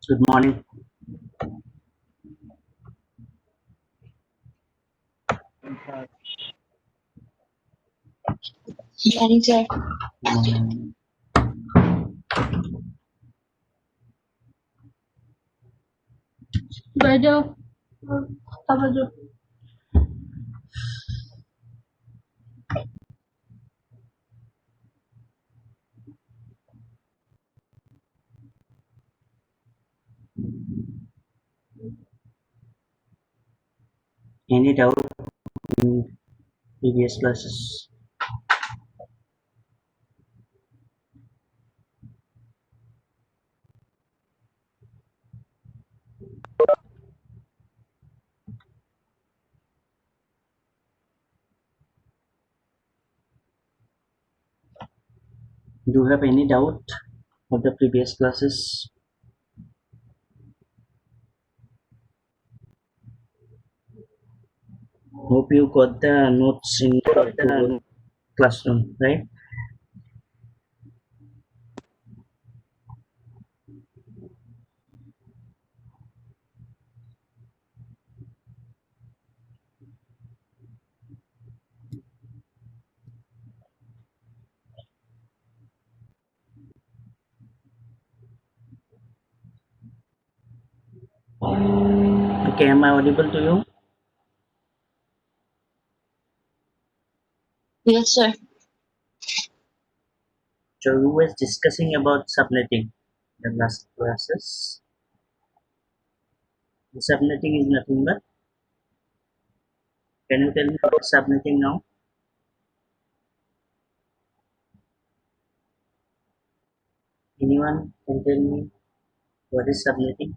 Good morning. Manager. Um, बैठो समझो any doubt in previous classes? Do you have any doubt of the previous classes? Hope you got the notes in to classroom, right? Okay, am I audible to you? Yes, sir. So we were discussing about subnetting the last classes. The subnetting is nothing but, can you tell me what is subnetting now? Anyone can tell me what is subnetting?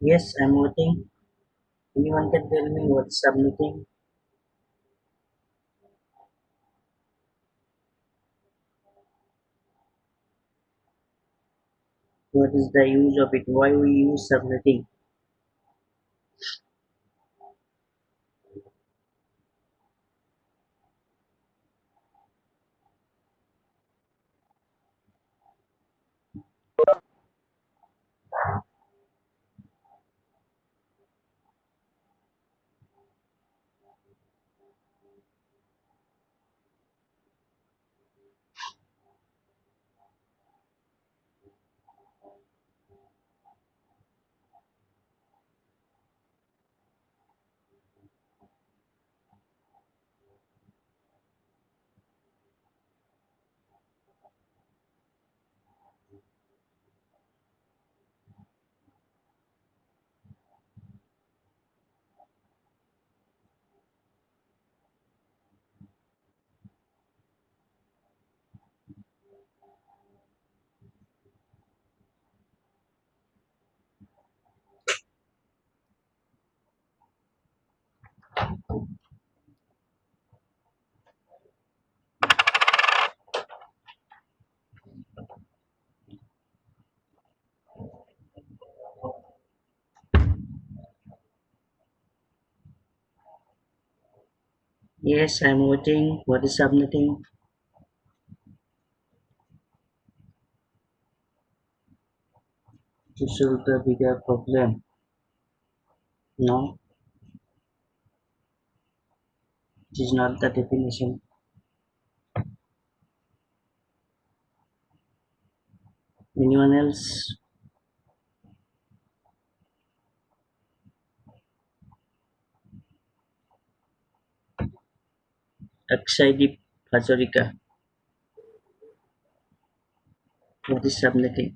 Yes, I'm waiting. Anyone can tell me what is subnetting? What is the use of it? Why we use subnetting? Yes, I'm waiting. What is subnetting? To solve the bigger problem. No, it is not the definition. Anyone else? Oxide Fazorica. What is subnetting?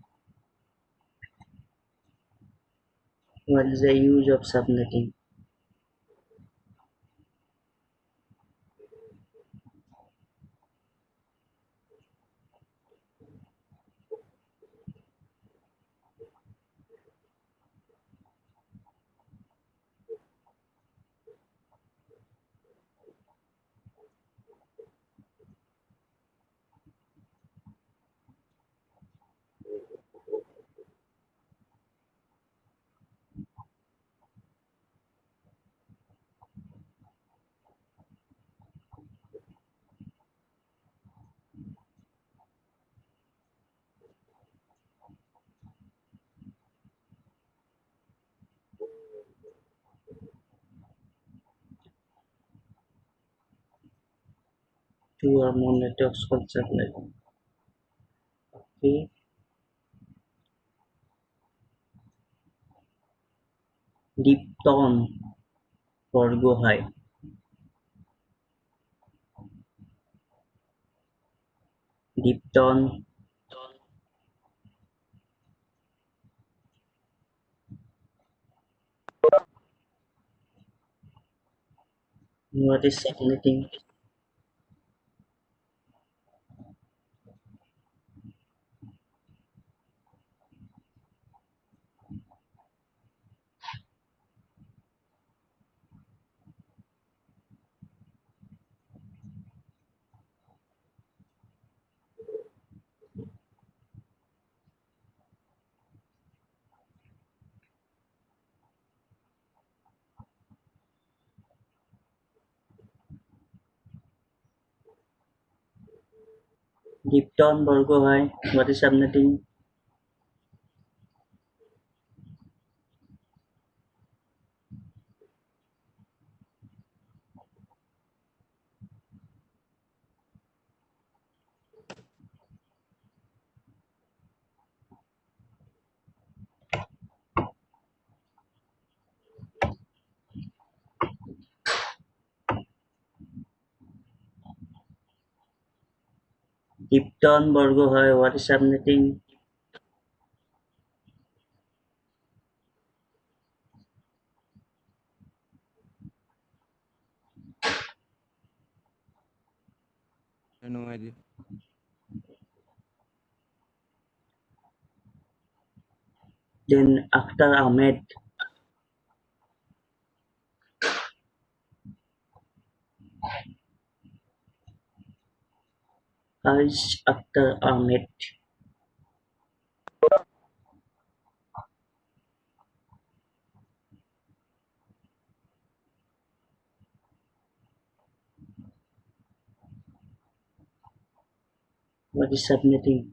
What is the use of subnetting? two or more networks concept like okay. Deep tone or go high. Deep tone. What is subnetting? Deep tone or go high. What is subnetting? Deep tone or go high. What is subnetting? No idea. Then Akhtar Ahmed. Hajj Akhtar Ahmed. What is subnetting?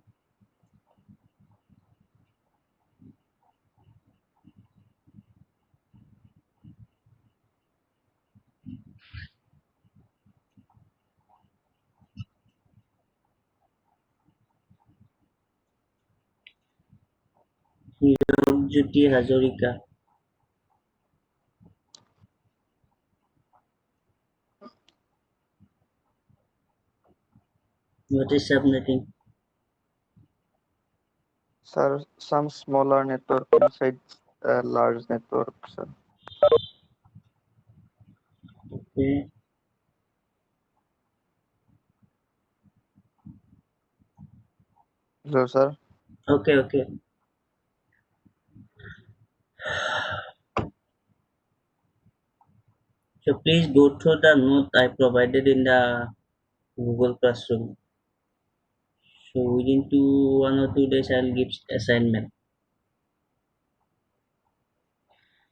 Jyoti Hazarika. What is subnetting? Sir, some smaller network inside a large network, sir. Okay. Hello, sir. Okay, okay. So please go through the note I provided in the Google Classroom. So within 1 or 2 days I'll give assignment.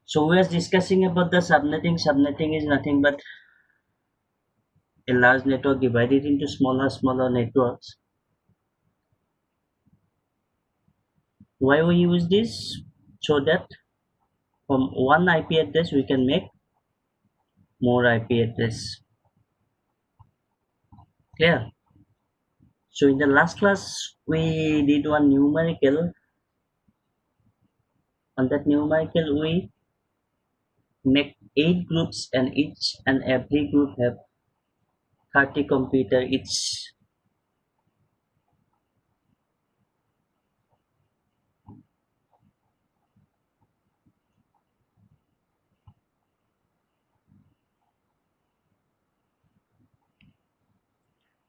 So we are discussing about the subnetting. Subnetting is nothing but a large network divided into smaller networks. Why we use this? So that from one IP address we can make more IP address. Clear? So in the last class we did one numerical. On that numerical we make 8 groups and each and every group have 30 computer each.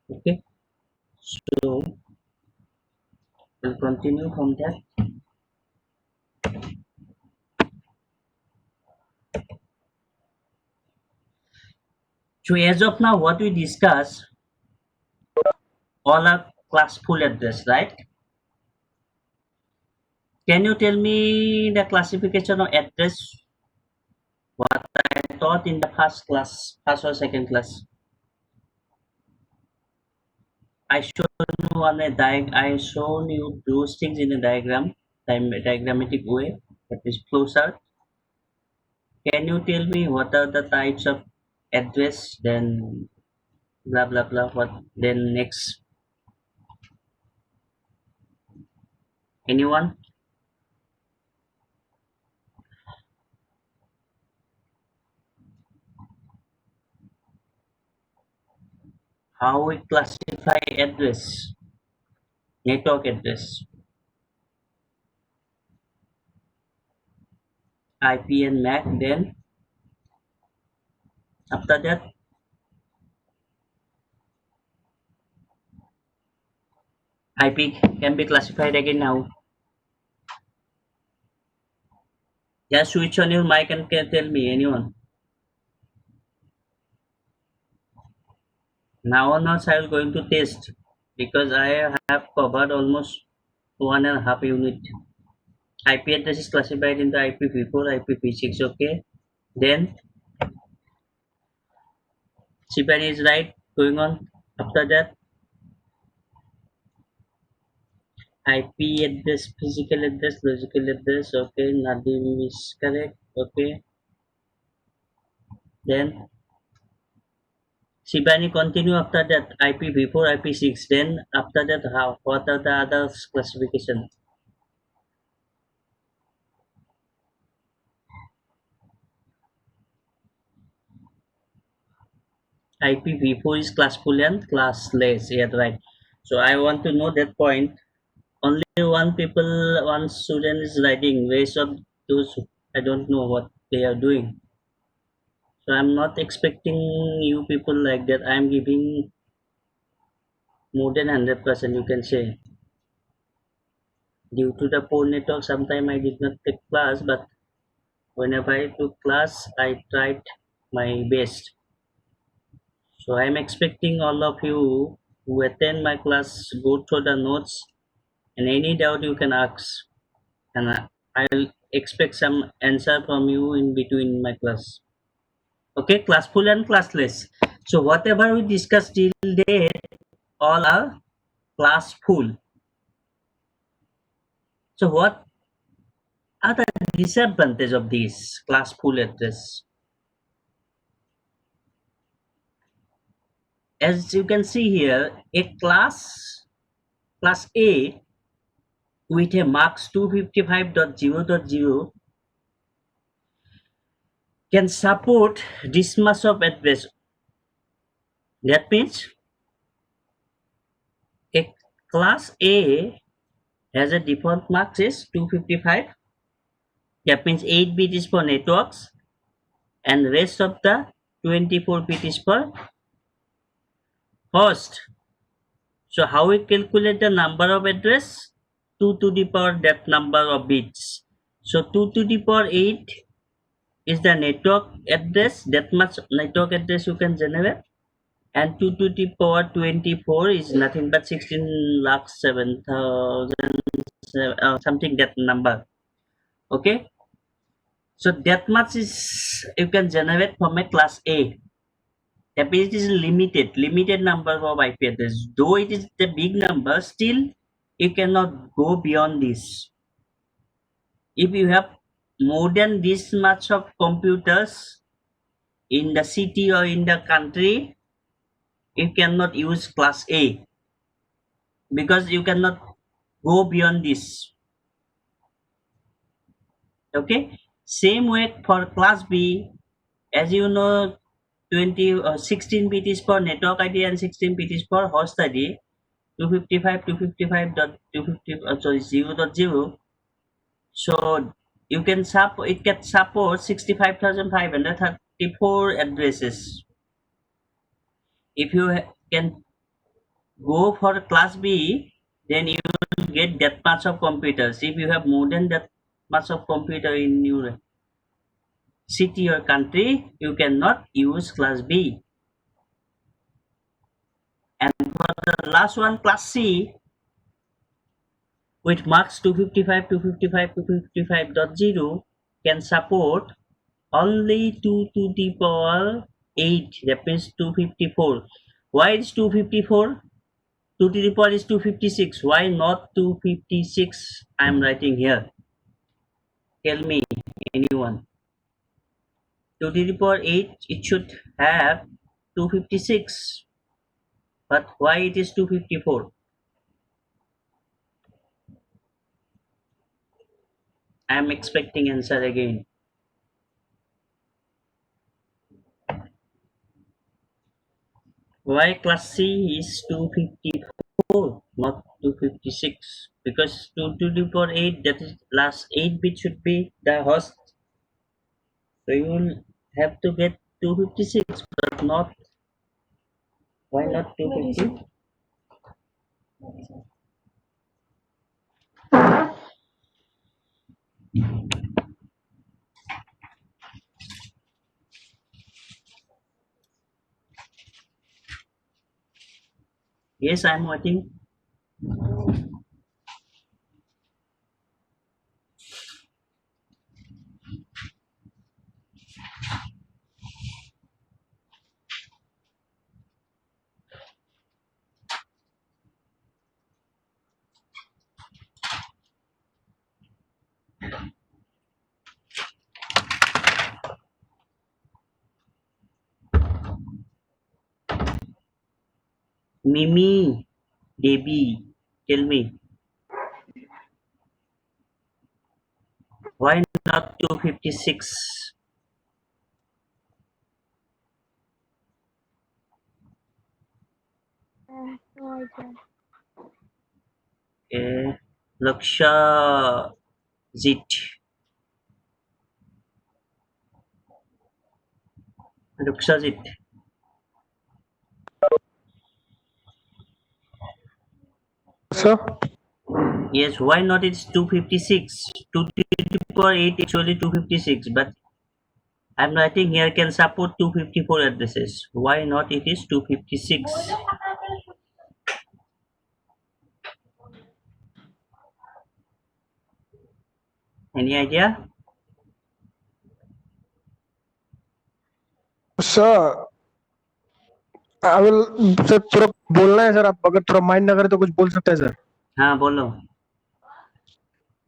Okay, so we'll continue from that. So as of now what we discuss all are class full address, right? Can you tell me the classification of address what I taught in the first class, first or second class? I showed you on a I shown you those things in a diagrammatic way, that is closer. Can you tell me what are the types of address? Then blah blah blah. What then next? Anyone? How we classify address? Network address. IP and MAC. Then after that, IP can be classified again now. Just switch on your mic and can tell me anyone. Now on us I will going to test because I have covered almost 1.5 unit. IP address is classified into IPv4, IPv6. Okay. Then CPAN is right. Going on. After that, IP address, physical address, logical address. Okay. Nothing is correct. Okay. Then CPAN continue after that IPv4, IP6. Then after that, how? What are the other classification? IPv4 is classful and classless. Yeah, right. So I want to know that point. Only one student is writing. Rest of those I don't know what they are doing. So I'm not expecting you people like that. I'm giving more than 100%. You can say due to the poor network. Sometime I did not take class, but whenever I took class, I tried my best. So I'm expecting all of you who attend my class go through the notes and any doubt you can ask, and I'll expect some answer from you in between my class. Okay, classful and classless. So whatever we discussed till date, all are classful. So what are the disadvantage of this classful address? As you can see here, a class A with a marks 255.0.0 can support this much of address. That means a class A has a default marks is 255. That means 8 bit is for networks and rest of the 24 bit is for host. So how we calculate the number of address? 2 to the power that number of bits. So 2 to the power 8 is the network address, that much network address you can generate, and 2 to the power 24 is nothing but 16 lakh 7,000 something that number. Okay, so that much is you can generate from a class A. That means it is limited number of IP address. Though it is the big number, still you cannot go beyond this. If you have more than this much of computers in the city or in the country, you cannot use class A because you cannot go beyond this. Okay. Same way for class B, as you know, 16 bit is for network ID and 16 bit is for host ID. 255 sorry 0.0. So you can support it can support 65,534 addresses. If you can go for class B, then you will get that much of computers. If you have more than that much of computer in your city or country, you cannot use class B. And for the last one, class C, with marks 255, 255, 255.0 can support only 2 to the power 8, that means 254. Why is 254? 2 to the power is 256. Why not 256? I am writing here. Tell me, anyone. 2 to the power 8, it should have 256. But why it is 254? I am expecting answer again. Why class C is 254, not 256? Because 2 to the power 8, that is last 8 bit should be the host. So you will have to get 256, but not, why not 250? Yes, I am waiting. Mimi, Debbie, tell me, why not 256? No idea. Laksha Zit. Laksha Zit. Sir, Yes, why not it's 256? 2 to the power 8 actually 256, but I'm writing here can support 254 addresses. Why not it is 256? Any idea? sir, I will sir थोड़ा बोलना है sir, आप अगर थोड़ा mind ना करें तो कुछ बोल सकते हैं सर. हाँ बोलो.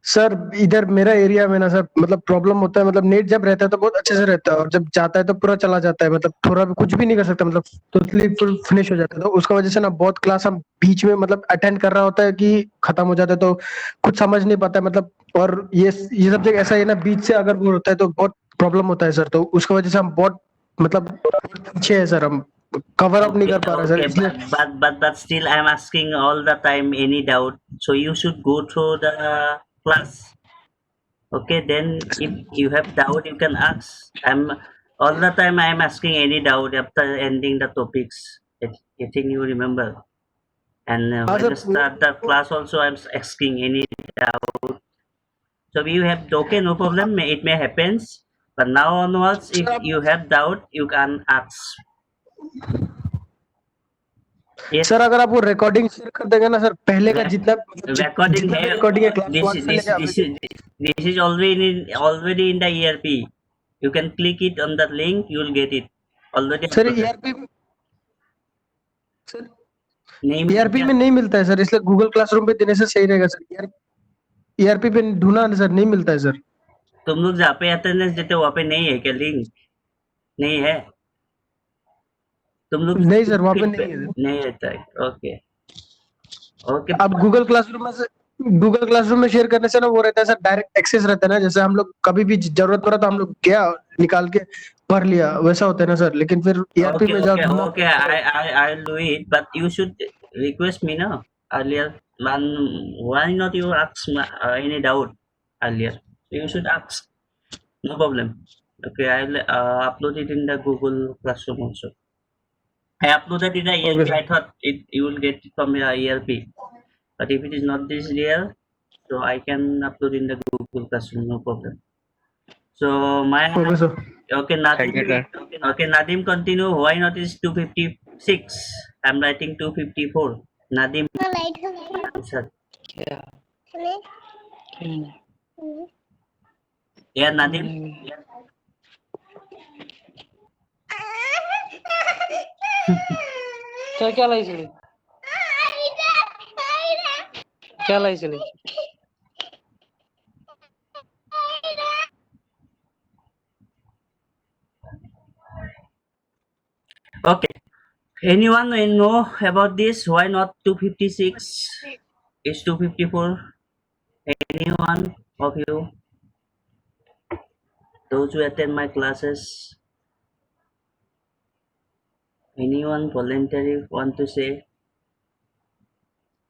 सर इधर मेरा एरिया में ना सर मतलब प्रॉब्लम होता है, मतलब नेट जब रहता है तो बहुत अच्छे से रहता है और जब जाता है तो पूरा चला जाता है, मतलब थोड़ा भी कुछ भी नहीं कर सकता, मतलब टोटली फुल फिनिश हो जाता है. तो उसका वजह से ना बहुत क्लास हम बीच में मतलब अटेंड कर रहा होता है कि खत्म हो जाता है तो कुछ समझ नहीं पाता है मतलब. और ये सब जगह ऐसा है ना, बीच से अगर वो होता है तो बहुत प्रॉब्लम होता है सर. तो उसकी वजह से हम बहुत मतलब पीछे है सर, हम कवर अप नहीं Okay, कर पा रहे हैं सर, okay, इसलिए. but still I'm asking all the time any doubt. So you should go through the class. Okay, then if you have doubt, you can ask. I'm all the time I'm asking any doubt after ending the topics. I think you remember. And हाँ when sir. I start the class, also I'm asking any doubt. So you have okay, no problem. It may happens, but now onwards, if sir आप you have doubt, you can ask. Sir Yes. अगर आप वो recording share कर देंगे ना sir, पहले का Rec- जितना मतलब recording जितना भी here. रिकॉर्डिंग है क्लास This वन is से this लेके अभी this is this is already in the ERP. You can click it on the link. You will get it already sir uploaded. ERP. Sir नहीं ERP क्या में नहीं मिलता है सर, इसलिए गूगल क्लासरूम पे देने से सही रहेगा सर. ईआरपी पे ढूंढा ना सर, नहीं मिलता है सर. तुम लोग जहाँ पे अटेंडेंस देते हो वहाँ पे नहीं है क्या लिंक? नहीं है. तुम लोग नहीं सर, वहां पे नहीं है सर. नहीं रहता है. ओके. ओके. आप गूगल क्लासरूम में शेयर करने से ना वो रहता है सर, डायरेक्ट एक्सेस रहता है ना, जैसे हम लोग कभी भी जरूरत पड़ा तो हम लोग गया निकाल के पढ़ लिया, वैसा होता है ना सर. लेकिन फिर ईआरपी Okay, में जाओ okay, ढूंढना okay. पड़ता है. I'll do it, but you should request me now earlier. Man, why not you ask any doubt earlier? You should ask. No problem. Okay, I'll upload it in the Google Classroom also. I uploaded in the okay ERP. Sir. I thought you will get it from the ERP, but if it is not this real, so I can upload in the Google Classroom. No problem. So my okay sir. okay, Thank you, Nadim. sir. Okay, Nadim, continue. Why not is 256? I'm writing 254. Nadim, sir. Yeah. Yeah, Nadim. क्या क्या लाई चली क्या लाई चली Okay. Anyone will know about this? Why not 256 is 254? Anyone of you? Those who attend my classes? Anyone voluntary want to say?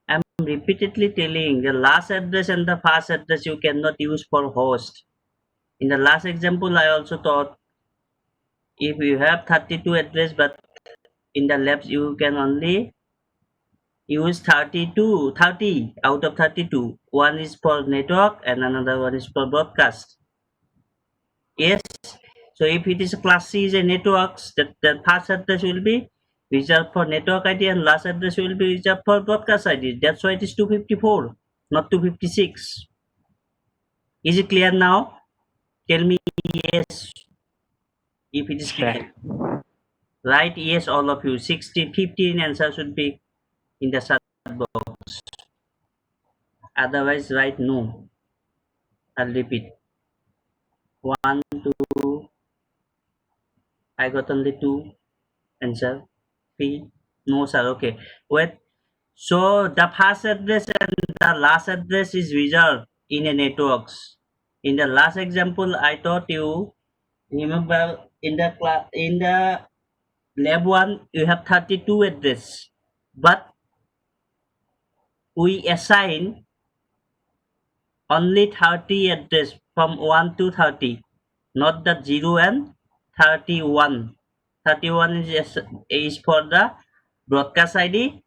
I'm repeatedly telling the last address and the first address you cannot use for host. In the last example, I also taught if you have 32 address but in the labs you can only use 30 out of 32. One is for network and another one is for broadcast. Yes. So if it is class C is a networks, the first address will be reserved for network ID and last address will be reserved for broadcast ID. That's why it is 254, not 256. Is it clear now? Tell me yes if it is Yeah. clear. Write yes all of you. 16, 15 answer should be in the chat box. Otherwise write no. I'll repeat. 1, 2, I got only 2 answer. 3, no sir, okay. Wait. So the first address and the last address is reserved in a networks. In the last example, I taught you. Remember in the class in the lab one you have 32 address, but we assign only 30 address from 1 to 30, not the 0 and 31. 31 is for the broadcast ID.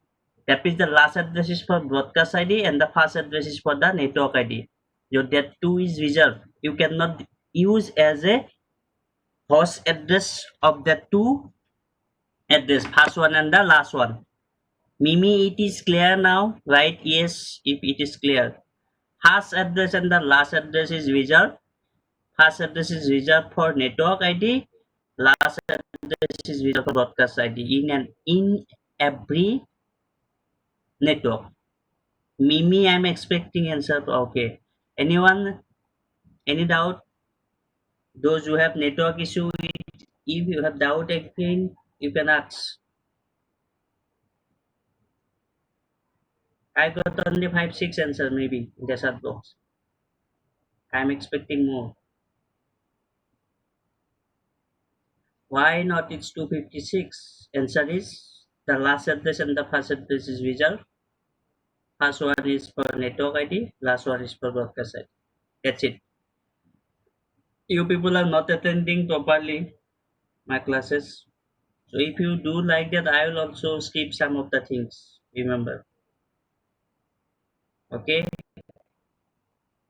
That is the last address is for broadcast ID and the first address is for the network ID. Your that 2 is reserved. You cannot use as a host address of the 2 address, first one and the last one. Mimi, it is clear now, right? Yes, if it is clear. First address and the last address is reserved. First address is reserved for network ID. Last address is reserved for broadcast ID in every network. Mimi, I'm expecting answer. Okay. Anyone? Any doubt? Those who have network issue, if you have doubt again, you can ask. I got only 5, 6 answer maybe in the chat box. I'm expecting more. Why not it's 256? Answer is the last address and the first address is reserved. First one is for network ID, last one is for broadcast ID. That's it. You people are not attending properly my classes. So if you do like that, I will also skip some of the things. Remember. Okay?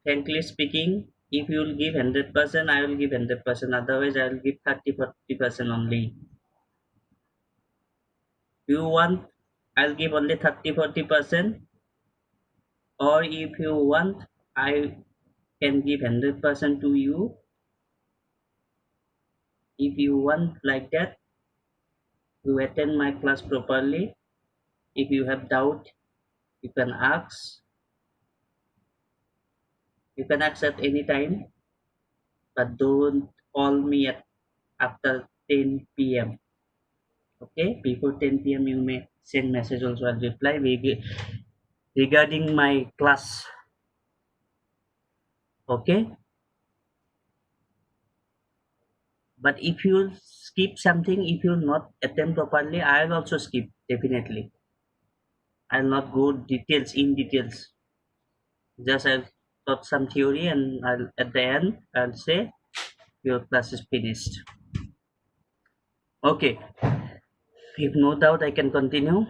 Frankly speaking, if you will give 100%, I will give 100%. Otherwise, I will give 30-40% only. You want, I'll give only 30-40%. Or if you want, I can give 100% to you. If you want like that, you attend my class properly. If you have doubt, you can ask. You can ask at any time, but don't call me at after 10 p.m. Okay, before 10 p.m. you may send message also. I'll reply regarding my class. Okay, but if you skip something, if you not attend properly, I'll also skip definitely. I'll not go details in details. Just I'll taught some theory and I'll at the end I'll say your class is finished. Okay, if no doubt I can continue.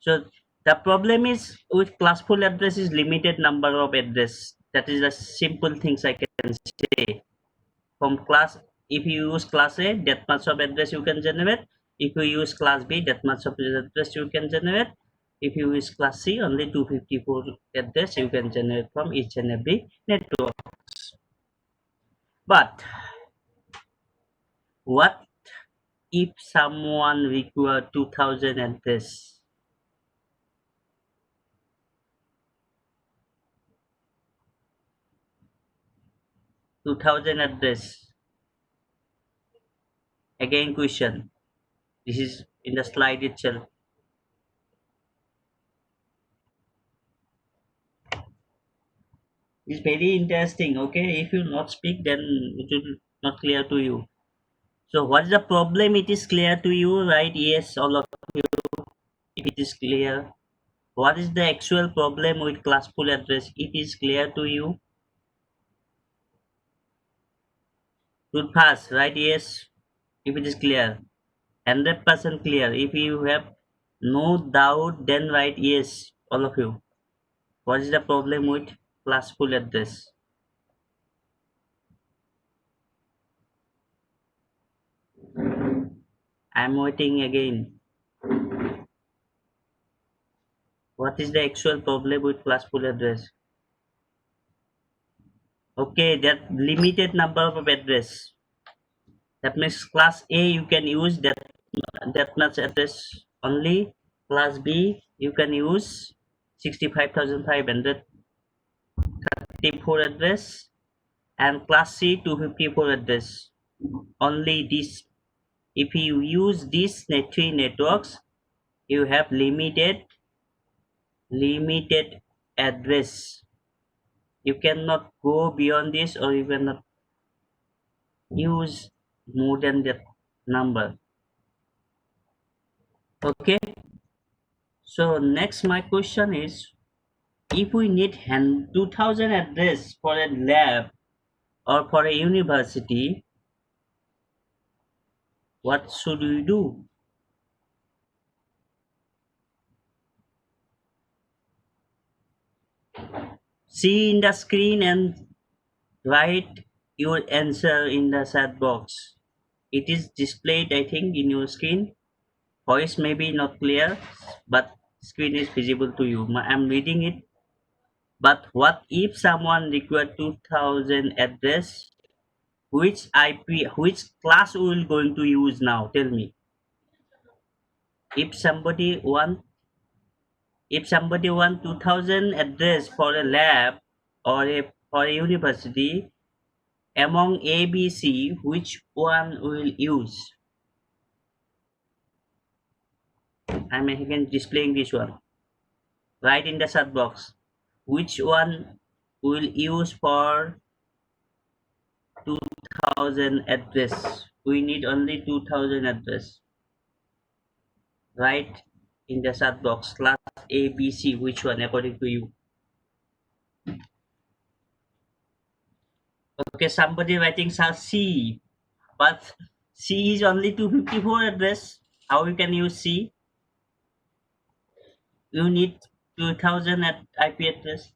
So the problem is with classful address is limited number of address. That is the simple things I can say. From class, if you use class A, that much of address you can generate. If you use class B, that much of address you can generate. If you use class C, only 254 address you can generate from each and every network. But what if someone require 2000 address? 2000 address. Again question. This is in the slide itself. It's very interesting. Okay, if you not speak, then it will not clear to you. So what is the problem? It is clear to you, right? Yes, all of you. If it is clear. What is the actual problem with classful address? It is clear to you. Good pass, right? Yes. If it is clear, 100% clear. If you have no doubt, then write yes, all of you. What is the problem with classful address? I'm waiting again. What is the actual problem with classful address? Okay, that limited number of address. That means class A you can use that much address only. Class B you can use 65,534 address, and class C 254 address. Only this. If you use these three networks, you have limited address. You cannot go beyond this, or you cannot use more than that number. Okay. So next my question is, if we need 2000 address for a lab or for a university, what should we do? See in the screen and write your answer in the chat box. It is displayed, I think, in your screen. Voice may be not clear, but screen is visible to you. I'm reading it. But what if someone require 2000 address? Which IP, which class we will going to use now? Tell me. If somebody want, if somebody want 2000 address for a lab or for a university, among A, B, C, which one will use? I'm again displaying this one. Write in the chat box. Which one will use for 2000 address? We need only 2000 address. Write in the chat box. Class A, B, C. Which one according to you? Okay, somebody writing C, but C is only 254 address. How you can use C? You need 2000 at IP address.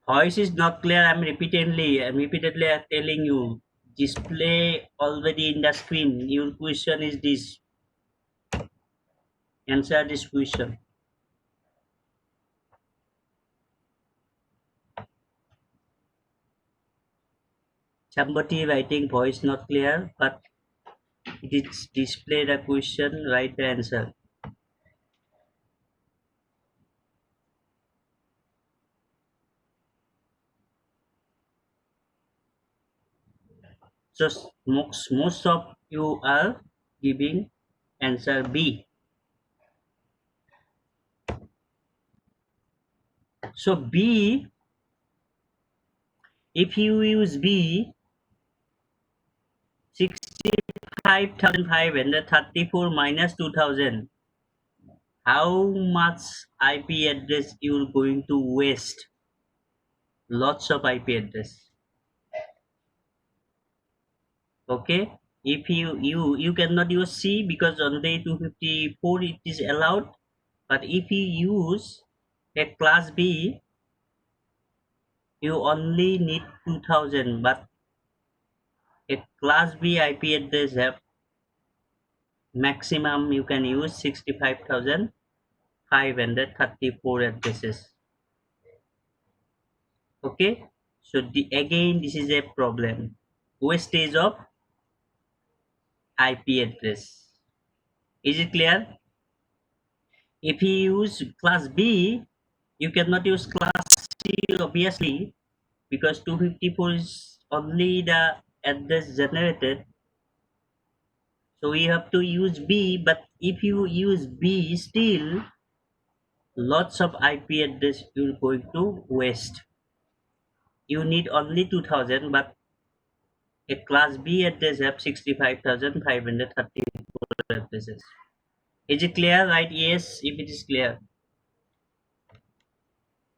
Voice is not clear. I'm repeatedly telling you. Display already in the screen. Your question is this. Answer this question. Somebody writing voice not clear, but it is display the question. Write the answer. So most of you are giving answer B. So B, if you use B, 65,534 minus 2000, how much IP address you're going to waste? Lots of IP address. Okay, if you cannot use C because only 254 it is allowed, but if you use a class B, you only need 2000, but a class B IP address have maximum you can use 65,534 addresses. Okay, so again this is a problem. Wastage of IP address. Is it clear? If you use class B, you cannot use class C obviously, because 254 is only the address generated. So we have to use B, but if you use B still, lots of IP address you're going to waste. You need only 2000, but a class B address have 65,534 addresses. Is it clear? Right? Yes, if it is clear.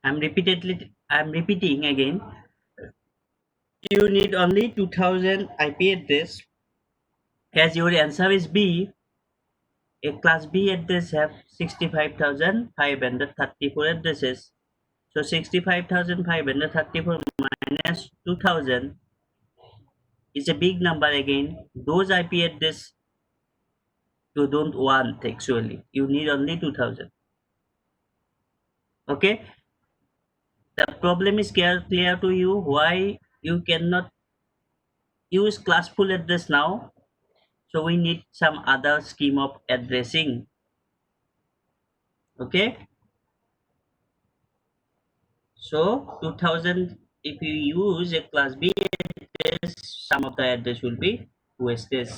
I'm repeating again. You need only 2000 IP address. As your answer is B, a class B address have 65,534 addresses. So 65,534 minus 2000 is a big number again. Those IP address you don't want actually. You need only 2000. Okay. The problem is clear to you why you cannot use class full address now. So we need some other scheme of addressing. Okay. So 2000, if you use a class B address, some of the address will be wasted.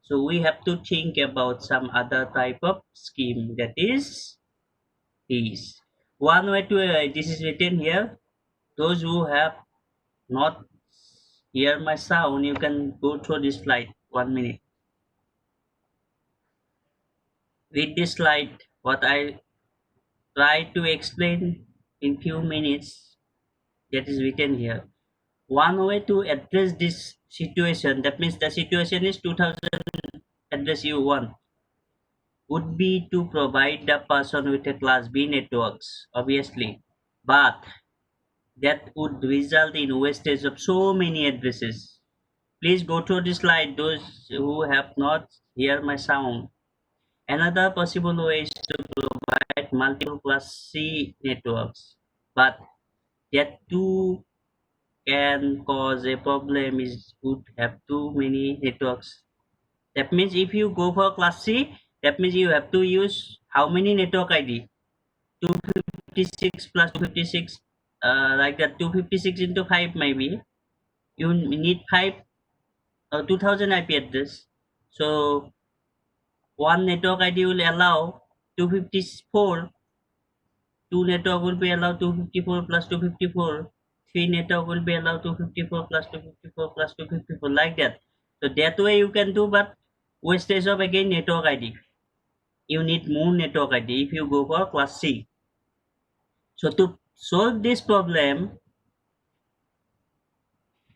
So we have to think about some other type of scheme, that is this. One way to this is written here. Those who have not hear my sound, you can go through this slide. 1 minute. Read this slide. What I try to explain in few minutes, that is written here. One way to address this situation, that means the situation is 2000 address you want, would be to provide the person with a class B networks, obviously, but that would result in wastage of so many addresses. Please go to the slide, those who have not hear my sound. Another possible way is to provide multiple class C networks, but that too can cause a problem is would have too many networks. That means if you go for class C, that means you have to use how many network ID? 256 plus 256, like that, 256 into 5 maybe. You need 2000 IP address. So one network ID will allow 254. Two network will be allowed 254 plus 254. Three network will be allowed 254 plus 254 plus 254, like that. So that way you can do, but wastage of again network ID. You need more network ID if you go for class C. So to solve this problem,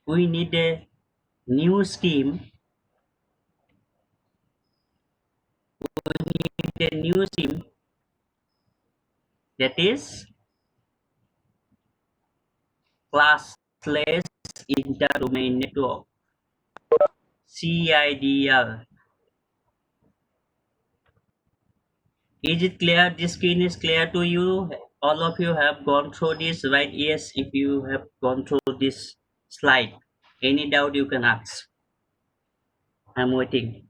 we need a new scheme. We need a new scheme, that is classless inter-domain network, CIDR. Is it clear? This screen is clear to you? All of you have gone through this, right? Yes, if you have gone through this slide. Any doubt you can ask. I'm waiting.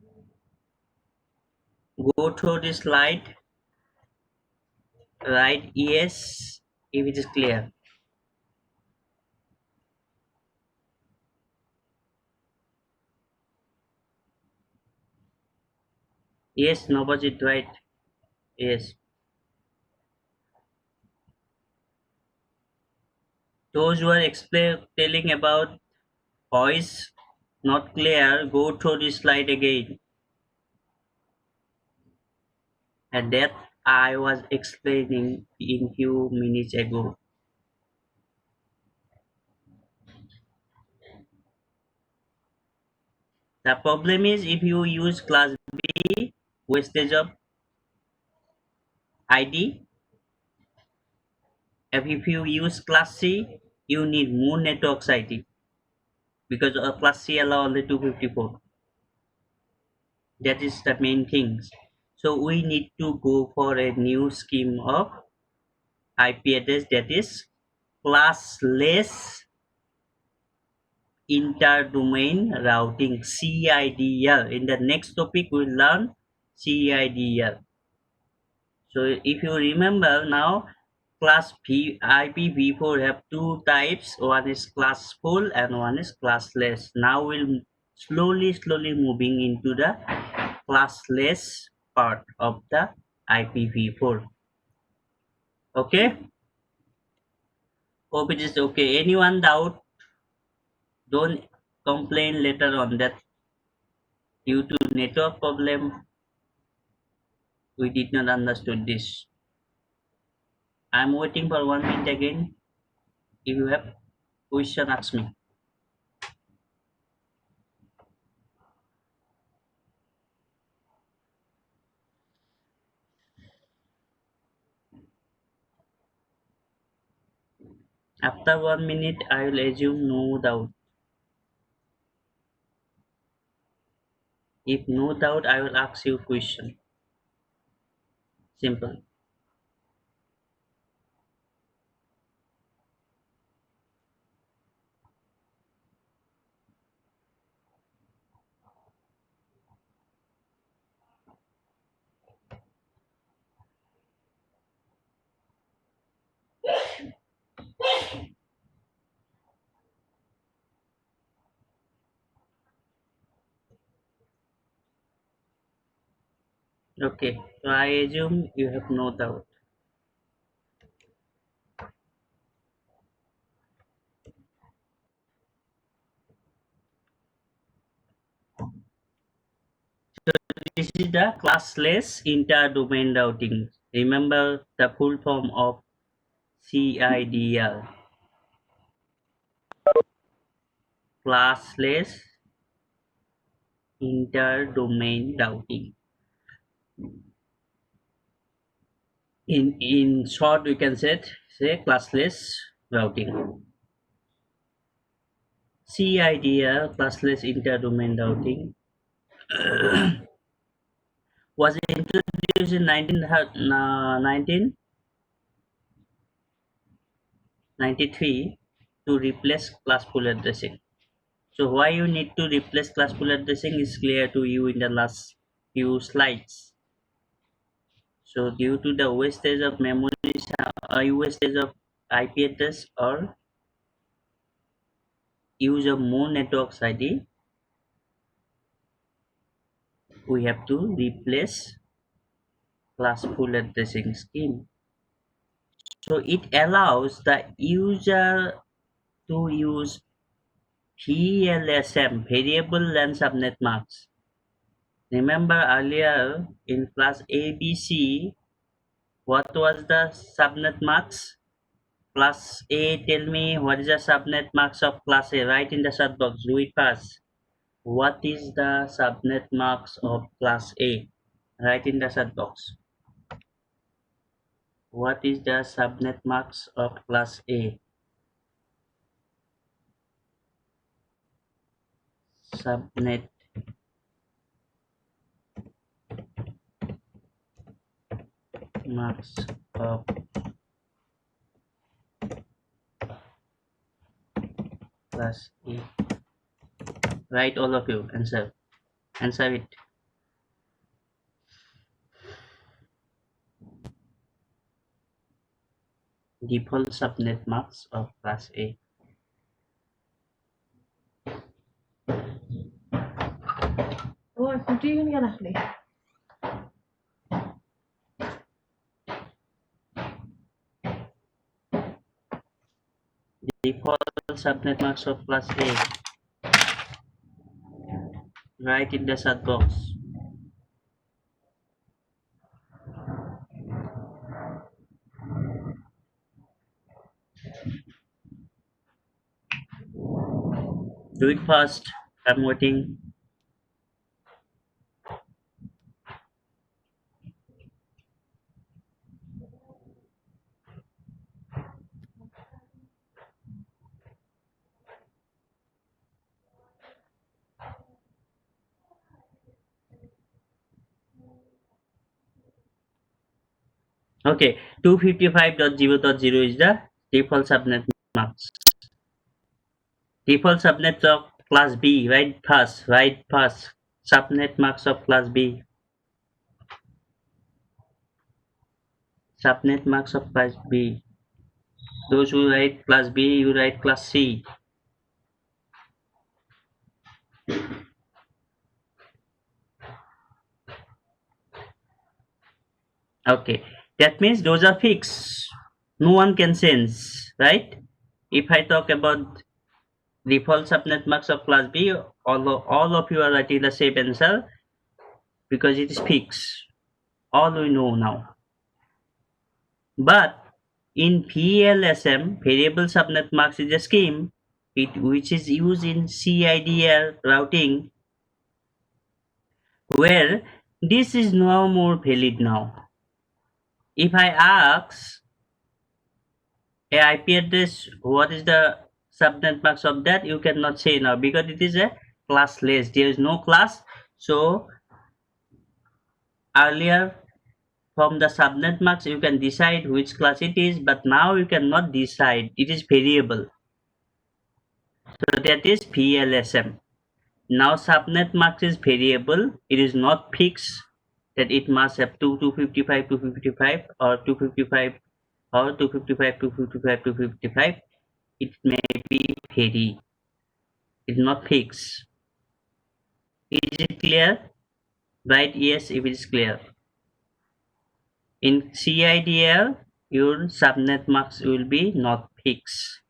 Go through this slide. Right? Yes, if it is clear. Yes, Nobajit, right? Yes. Those who are telling about voice not clear, go through this slide again. And that I was explaining in few minutes ago. The problem is if you use class B, wastage of ID. If you use class C, you need more networks ID, because class C allow only 254. That is the main things. So we need to go for a new scheme of IP address, that is classless interdomain routing, CIDR. In the next topic we'll learn CIDR. So if you remember now, class IPv4 have two types. One is classful and one is classless. Now we'll slowly moving into the classless part of the IPv4. Okay, hope it is okay. Anyone doubt? Don't complain later on that due to network problem we did not understood this. I'm waiting for 1 minute again. If you have question, ask me. After 1 minute, I will assume no doubt. If no doubt, I will ask you question. Simple. Okay, so I assume you have no doubt. This is the classless inter-domain routing. Remember the full form of CIDR. Classless inter-domain routing. In short, we can say classless routing. CIDR, classless inter-domain routing, was introduced in 1993 to replace classful addressing. So why you need to replace classful addressing is clear to you in the last few slides. So due to the wastage of memory, wastage of IP address or use of more networks ID, we have to replace classful addressing scheme. So it allows the user to use VLSM, variable length subnet mask. Remember earlier in class ABC, what was the subnet mask? Class A, tell me what is the subnet mask of class A? Write in the chat box, do it fast. What is the subnet mask of class A? Write in the chat box. What is the subnet mask of class A? Subnet mask of class A. Write all of you, answer it. Default subnet mask of class A. Default subnet mask of class A. Write in the chat box. Do it fast. I'm waiting. Okay, 255.0.0 is the default subnet max. Default subnet of class B, right pass, subnet max of class B. Subnet max of class B. Those who write class B, you write class C. Okay, that means those are fixed. No one can change, right? If I talk about default subnet max of class B, all of you are writing the same answer because it is fixed. All we know now. But in VLSM, variable subnet max is a scheme which is used in CIDR routing where this is no more valid now. If I ask a IP address what is the subnet max of that, you cannot say now because it is a classless. There is no class. So earlier from the subnet max you can decide which class it is, but now you cannot decide. It is variable. So that is VLSM. Now subnet max is variable. It is not fixed that it must have 255 255 or 255 or 255 255 255. It may be vary. It's not fixed. Is it clear? Right? Yes, if it is clear. In CIDR, your subnet max will be not fixed.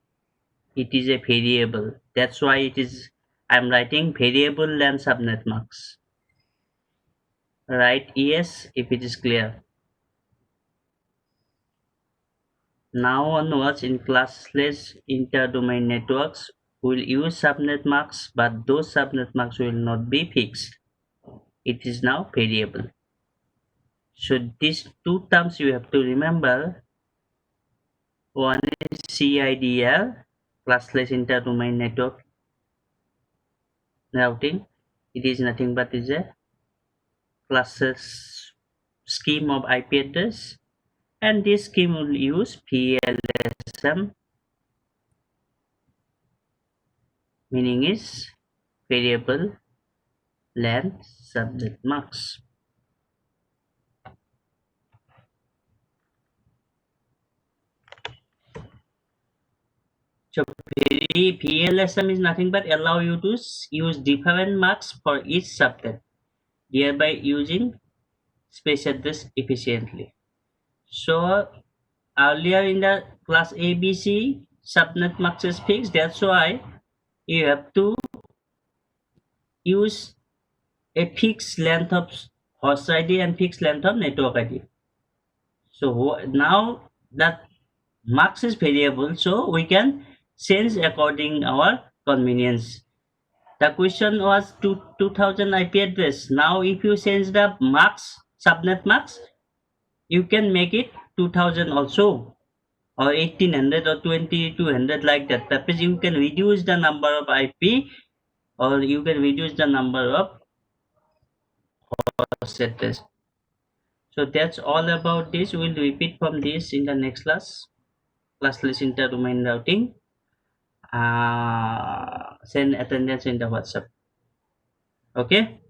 It is a variable. That's why it is. I'm writing variable length subnet max. Right? Yes, if it is clear. Now onwards in classless interdomain networks, we'll use subnet max, but those subnet max will not be fixed. It is now variable. So these two terms you have to remember. One is CIDR, classless interdomain network routing. It is nothing but is a classless scheme of IP address, and this scheme will use VLSM, meaning is variable length subnet max. So VLSM is nothing but allow you to use different max for each subnet, thereby using space address efficiently. So earlier in the class ABC, subnet max is fixed. That's why you have to use a fixed length of host ID and fixed length of network ID. So now that max is variable, so we can change according our convenience. The question was 2000 IP address. Now if you change the max, subnet max, you can make it 2000 also, or 1800 or 2200, like that. That means you can reduce the number of IP, or you can reduce the number of host address. So that's all about this. We'll repeat from this in the next class. Classless interdomain routing. Send attendance in the WhatsApp. Okay.